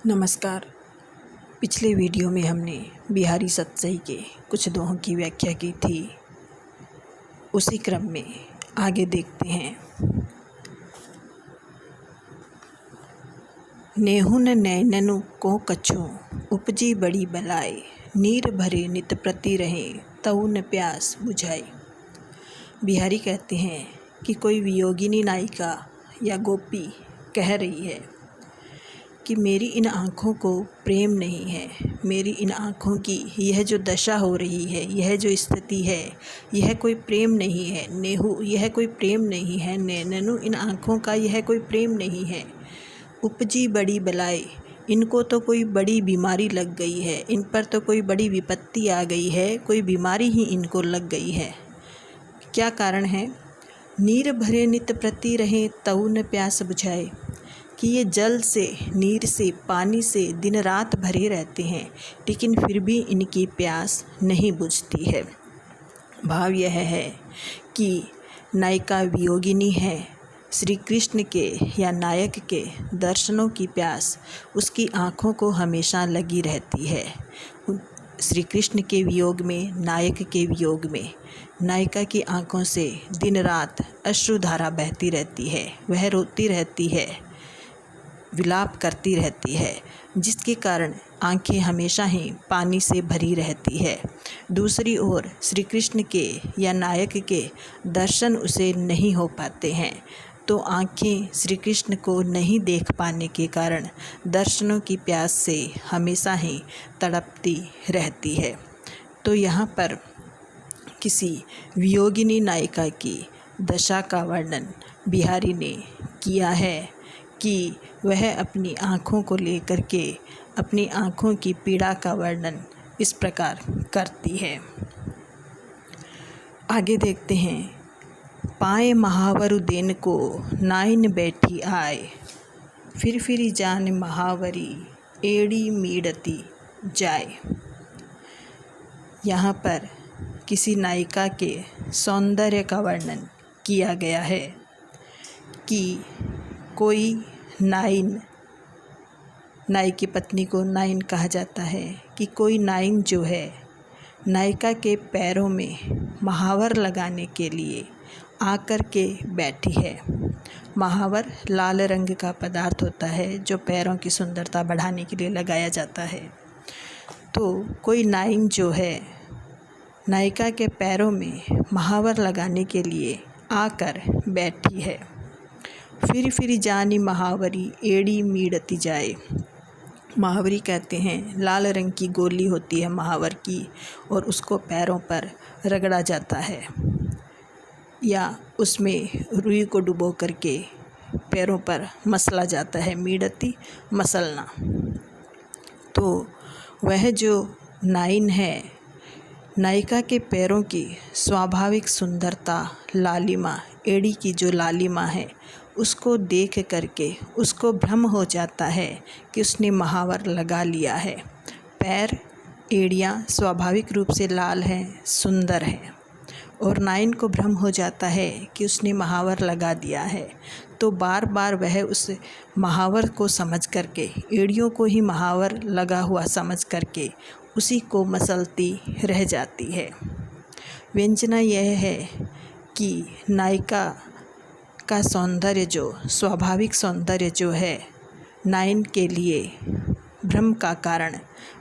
नमस्कार। पिछले वीडियो में हमने बिहारी सतसई के कुछ दोहों की व्याख्या की थी। उसी क्रम में आगे देखते हैं। नेहुन नैननु को कछु उपजी बड़ी बलाए, नीर भरे नित प्रति रहे तऊ न प्यास बुझाए। बिहारी कहते हैं कि कोई वियोगिनी नायिका या गोपी कह रही है कि मेरी इन आँखों को प्रेम नहीं है, मेरी इन आँखों की यह जो दशा हो रही है, यह जो स्थिति है, यह कोई प्रेम नहीं है। नेहु, यह कोई प्रेम नहीं है। नैननु, इन आँखों का यह कोई प्रेम नहीं है। उपजी बड़ी बलाए, इनको तो कोई बड़ी बीमारी लग गई है, इन पर तो कोई बड़ी विपत्ति आ गई है, कोई बीमारी ही इनको लग गई है। क्या कारण है? नीर भरे नित प्रति रहे तऊ न प्यास बुझाए, कि ये जल से, नीर से, पानी से दिन रात भरे रहते हैं, लेकिन फिर भी इनकी प्यास नहीं बुझती है। भाव यह है कि नायिका वियोगिनी है। श्री कृष्ण के या नायक के दर्शनों की प्यास उसकी आँखों को हमेशा लगी रहती है। श्री कृष्ण के वियोग में, नायक के वियोग में नायिका की आँखों से दिन रात अश्रुधारा बहती रहती है। वह रोती रहती है, विलाप करती रहती है, जिसके कारण आंखें हमेशा ही पानी से भरी रहती है। दूसरी ओर श्री कृष्ण के या नायक के दर्शन उसे नहीं हो पाते हैं, तो आंखें श्री कृष्ण को नहीं देख पाने के कारण दर्शनों की प्यास से हमेशा ही तड़पती रहती है। तो यहाँ पर किसी वियोगिनी नायिका की दशा का वर्णन बिहारी ने किया है कि वह अपनी आँखों को लेकर के अपनी आँखों की पीड़ा का वर्णन इस प्रकार करती है। आगे देखते हैं। पाए महावरु देन को नाइन बैठी आए, फिर जान महावरी एड़ी मीड़ती जाए। यहाँ पर किसी नायिका के सौंदर्य का वर्णन किया गया है कि कोई नाइन, नाई की पत्नी को नाइन कहा जाता है, कि कोई नाइन जो है नायिका के पैरों में महावर लगाने के लिए आकर के बैठी है। महावर लाल रंग का पदार्थ होता है जो पैरों की सुंदरता बढ़ाने के लिए लगाया जाता है। तो कोई नाइन जो है नायिका के पैरों में महावर लगाने के लिए आकर बैठी है। फिर जानी महावरी एड़ी मीड़ती जाए। महावरी कहते हैं लाल रंग की गोली होती है महावर की, और उसको पैरों पर रगड़ा जाता है या उसमें रुई को डुबो करके पैरों पर मसला जाता है। मीड़ती, मसलना। तो वह जो नाइन है, नायिका के पैरों की स्वाभाविक सुंदरता, लालिमा, एड़ी की जो लालिमा है, उसको देख करके उसको भ्रम हो जाता है कि उसने महावर लगा लिया है। पैर, एड़ियाँ स्वाभाविक रूप से लाल हैं, सुंदर हैं, और नाइन को भ्रम हो जाता है कि उसने महावर लगा दिया है। तो बार बार वह उस महावर को समझ करके, एड़ियों को ही महावर लगा हुआ समझ करके उसी को मसलती रह जाती है। व्यंजना यह है कि नायिका का सौंदर्य, जो स्वाभाविक सौंदर्य जो है, नाइन के लिए भ्रम का कारण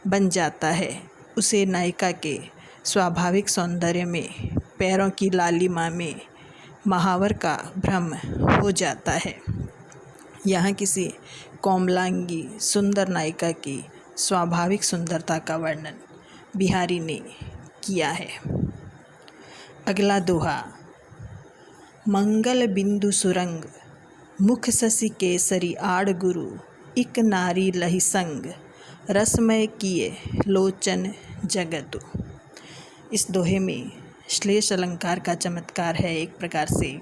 बन जाता है। उसे नायिका के स्वाभाविक सौंदर्य में, पैरों की लालिमा में महावर का भ्रम हो जाता है। यहाँ किसी कोमलांगी सुंदर नायिका की स्वाभाविक सुंदरता का वर्णन बिहारी ने किया है। अगला दोहा। मंगल बिंदु सुरंग, मुख शशि केसरी आड़ गुरु, इक नारी लहि संग, रसमय किए लोचन जगतु। इस दोहे में श्लेष अलंकार का चमत्कार है। एक प्रकार से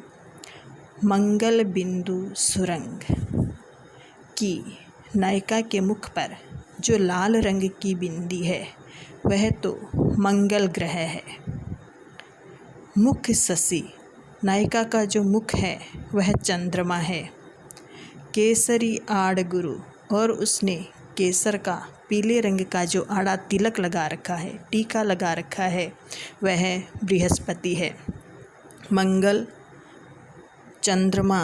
मंगल बिंदु सुरंग, की नायिका के मुख पर जो लाल रंग की बिंदी है वह तो मंगल ग्रह है। मुख शशि, नायिका का जो मुख है वह चंद्रमा है। केसरी आड़ गुरु, और उसने केसर का पीले रंग का जो आड़ा तिलक लगा रखा है, टीका लगा रखा है, वह बृहस्पति है। मंगल, चंद्रमा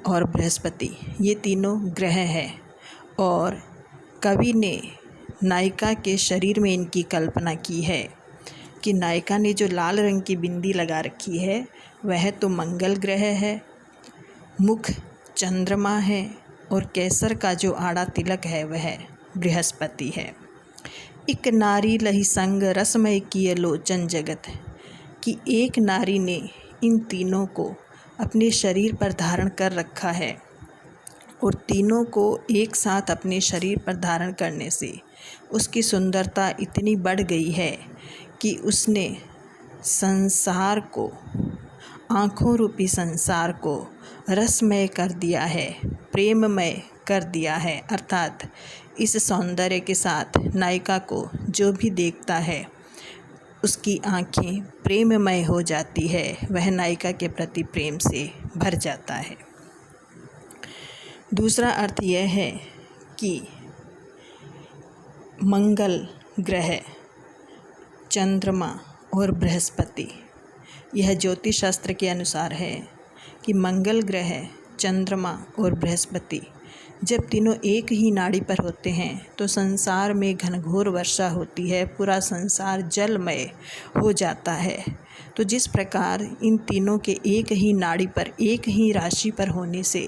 और बृहस्पति ये तीनों ग्रह हैं और कवि ने नायिका के शरीर में इनकी कल्पना की है कि नायिका ने जो लाल रंग की बिंदी लगा रखी है वह तो मंगल ग्रह है, मुख चंद्रमा है और केसर का जो आड़ा तिलक है वह बृहस्पति है। एक नारी लही संग रसमय किए लोचन जगत, कि एक नारी ने इन तीनों को अपने शरीर पर धारण कर रखा है और तीनों को एक साथ अपने शरीर पर धारण करने से उसकी सुंदरता इतनी बढ़ गई है कि उसने संसार को, आँखों रूपी संसार को रसमय कर दिया है, प्रेममय कर दिया है। अर्थात इस सौंदर्य के साथ नायिका को जो भी देखता है उसकी आँखें प्रेममय हो जाती है, वह नायिका के प्रति प्रेम से भर जाता है। दूसरा अर्थ यह है कि मंगल ग्रह, चंद्रमा और बृहस्पति, यह ज्योतिष शास्त्र के अनुसार है कि मंगल ग्रह, चंद्रमा और बृहस्पति जब तीनों एक ही नाड़ी पर होते हैं तो संसार में घनघोर वर्षा होती है, पूरा संसार जलमय हो जाता है। तो जिस प्रकार इन तीनों के एक ही नाड़ी पर, एक ही राशि पर होने से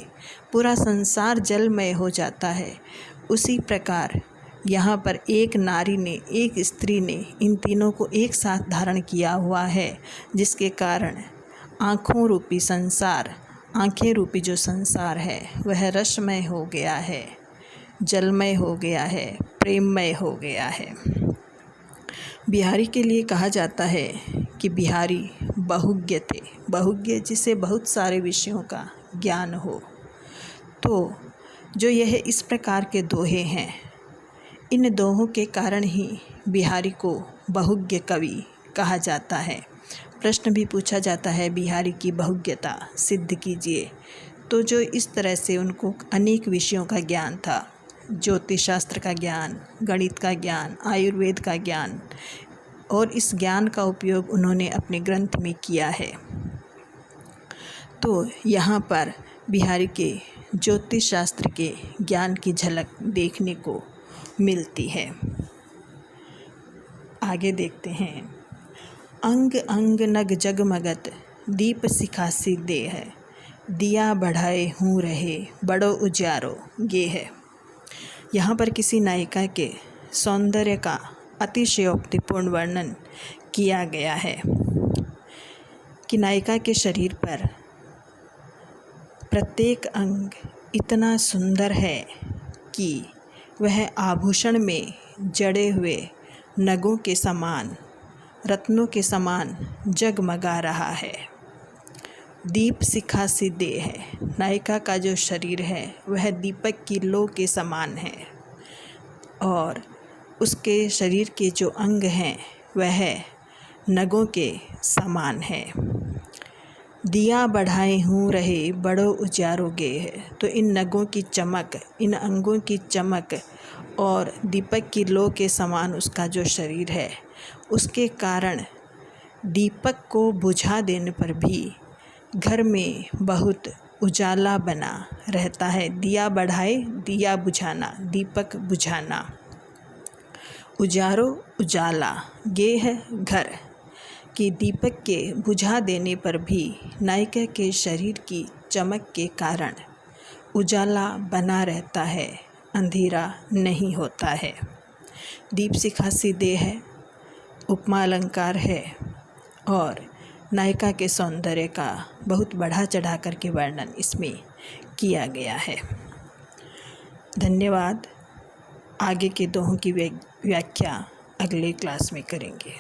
पूरा संसार जलमय हो जाता है, उसी प्रकार यहाँ पर एक नारी ने, एक स्त्री ने इन तीनों को एक साथ धारण किया हुआ है, जिसके कारण आँखों रूपी संसार, आँखें रूपी जो संसार है वह रसमय हो गया है, जलमय हो गया है, प्रेममय हो गया है। बिहारी के लिए कहा जाता है कि बिहारी बहुज्ञ थे। बहुज्ञ जिसे बहुत सारे विषयों का ज्ञान हो। तो जो यह इस प्रकार के दोहे हैं, इन दोहों के कारण ही बिहारी को बहुज्ञ कवि कहा जाता है। प्रश्न भी पूछा जाता है, बिहारी की बहुज्ञता सिद्ध कीजिए। तो जो इस तरह से उनको अनेक विषयों का ज्ञान था, ज्योतिष शास्त्र का ज्ञान, गणित का ज्ञान, आयुर्वेद का ज्ञान, और इस ज्ञान का उपयोग उन्होंने अपने ग्रंथ में किया है। तो यहाँ पर बिहारी के ज्योतिष शास्त्र के ज्ञान की झलक देखने को मिलती है। आगे देखते हैं। अंग अंग नग जगमगत, दीप सिखासी देह, दिया बढ़ाए हूँ रहे बड़ो उजारो गे है। यहाँ पर किसी नायिका के सौंदर्य का अतिशयोक्तिपूर्ण वर्णन किया गया है कि नायिका के शरीर पर प्रत्येक अंग इतना सुंदर है कि वह आभूषण में जड़े हुए नगों के समान, रत्नों के समान जगमगा रहा है। दीप शिखा सी देह है, नायिका का जो शरीर है वह दीपक की लौ के समान है और उसके शरीर के जो अंग हैं वह नगों के समान है। दिया बढ़ाए हूँ रहे बड़ो उजारोगे है। तो इन नगों की चमक, इन अंगों की चमक और दीपक की लौ के समान उसका जो शरीर है, उसके कारण दीपक को बुझा देने पर भी घर में बहुत उजाला बना रहता है। दिया बढ़ाए, दिया बुझाना, दीपक बुझाना, उजारो उजाला, गे है घर, कि दीपक के बुझा देने पर भी नायिका के शरीर की चमक के कारण उजाला बना रहता है, अंधेरा नहीं होता है। दीप शिखासी देह है, उपमा अलंकार है और नायिका के सौंदर्य का बहुत बढ़ा चढ़ा करके वर्णन इसमें किया गया है। धन्यवाद। आगे के दोहों की व्याख्या अगले क्लास में करेंगे।